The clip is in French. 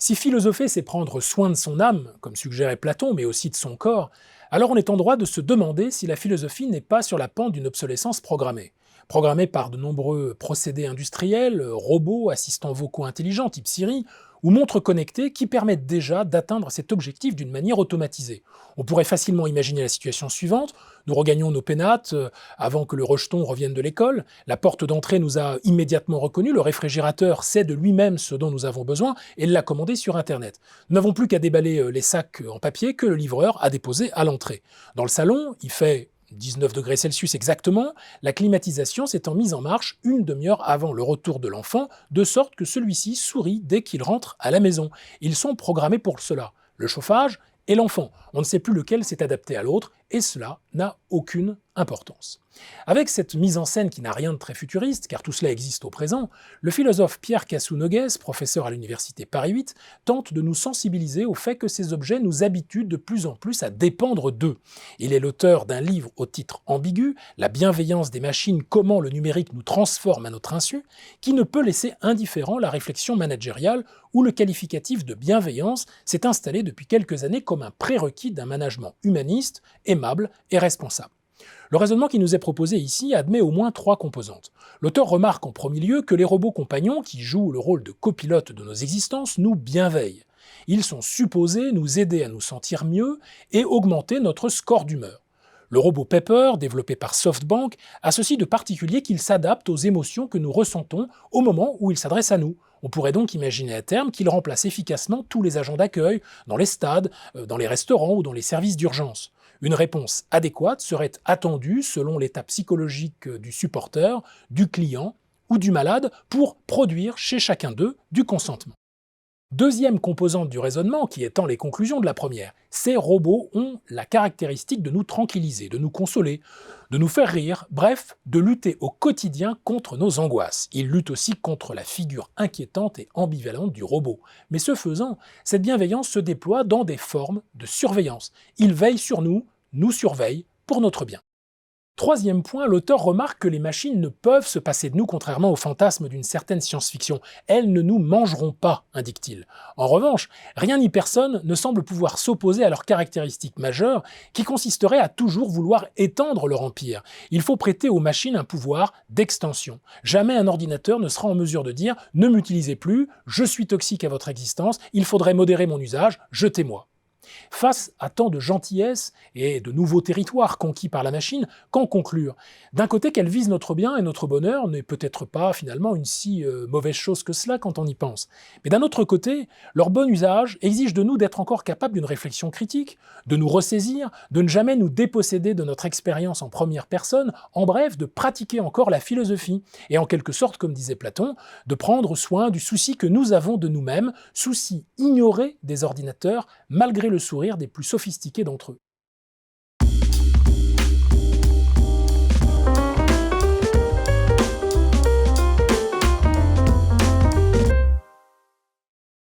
Si philosopher, c'est prendre soin de son âme, comme suggérait Platon, mais aussi de son corps, alors on est en droit de se demander si la philosophie n'est pas sur la pente d'une obsolescence programmée. Programmée par de nombreux procédés industriels, robots, assistants vocaux intelligents type Siri, ou montres connectées qui permettent déjà d'atteindre cet objectif d'une manière automatisée. On pourrait facilement imaginer la situation suivante: nous regagnons nos pénates avant que le rejeton revienne de l'école, la porte d'entrée nous a immédiatement reconnus, le réfrigérateur sait de lui-même ce dont nous avons besoin et l'a commandé sur Internet. Nous n'avons plus qu'à déballer les sacs en papier que le livreur a déposés à l'entrée. Dans le salon, il fait 19 degrés Celsius exactement, la climatisation s'étant mise en marche une demi-heure avant le retour de l'enfant, de sorte que celui-ci sourit dès qu'il rentre à la maison. Ils sont programmés pour cela. Le chauffage et l'enfant. On ne sait plus lequel s'est adapté à l'autre, et cela n'a aucune importance. Avec cette mise en scène qui n'a rien de très futuriste, car tout cela existe au présent, le philosophe Pierre Cassou-Noguès, professeur à l'université Paris 8, tente de nous sensibiliser au fait que ces objets nous habituent de plus en plus à dépendre d'eux. Il est l'auteur d'un livre au titre ambigu, La bienveillance des machines, comment le numérique nous transforme à notre insu, qui ne peut laisser indifférent la réflexion managériale où le qualificatif de bienveillance s'est installé depuis quelques années comme un prérequis d'un management humaniste, aimable et responsable. Le raisonnement qui nous est proposé ici admet au moins trois composantes. L'auteur remarque en premier lieu que les robots compagnons, qui jouent le rôle de copilotes de nos existences, nous bienveillent. Ils sont supposés nous aider à nous sentir mieux et augmenter notre score d'humeur. Le robot Pepper, développé par SoftBank, a ceci de particulier qu'il s'adapte aux émotions que nous ressentons au moment où il s'adresse à nous. On pourrait donc imaginer à terme qu'il remplace efficacement tous les agents d'accueil, dans les stades, dans les restaurants ou dans les services d'urgence. Une réponse adéquate serait attendue selon l'état psychologique du supporter, du client ou du malade pour produire chez chacun d'eux du consentement. Deuxième composante du raisonnement, qui étend les conclusions de la première, ces robots ont la caractéristique de nous tranquilliser, de nous consoler, de nous faire rire, bref, de lutter au quotidien contre nos angoisses. Ils luttent aussi contre la figure inquiétante et ambivalente du robot. Mais ce faisant, cette bienveillance se déploie dans des formes de surveillance. Ils veillent sur nous surveillent pour notre bien. Troisième point, l'auteur remarque que les machines ne peuvent se passer de nous, contrairement au fantasme d'une certaine science-fiction. Elles ne nous mangeront pas, indique-t-il. En revanche, rien ni personne ne semble pouvoir s'opposer à leur caractéristique majeure, qui consisterait à toujours vouloir étendre leur empire. Il faut prêter aux machines un pouvoir d'extension. Jamais un ordinateur ne sera en mesure de dire « ne m'utilisez plus, je suis toxique à votre existence, il faudrait modérer mon usage, jetez-moi ». Face à tant de gentillesse et de nouveaux territoires conquis par la machine, qu'en conclure? D'un côté, qu'elle vise notre bien et notre bonheur n'est peut-être pas finalement une si mauvaise chose que cela quand on y pense. Mais d'un autre côté, leur bon usage exige de nous d'être encore capables d'une réflexion critique, de nous ressaisir, de ne jamais nous déposséder de notre expérience en première personne, en bref, de pratiquer encore la philosophie, et en quelque sorte, comme disait Platon, de prendre soin du souci que nous avons de nous-mêmes, souci ignoré des ordinateurs, malgré le sourire des plus sophistiqués d'entre eux.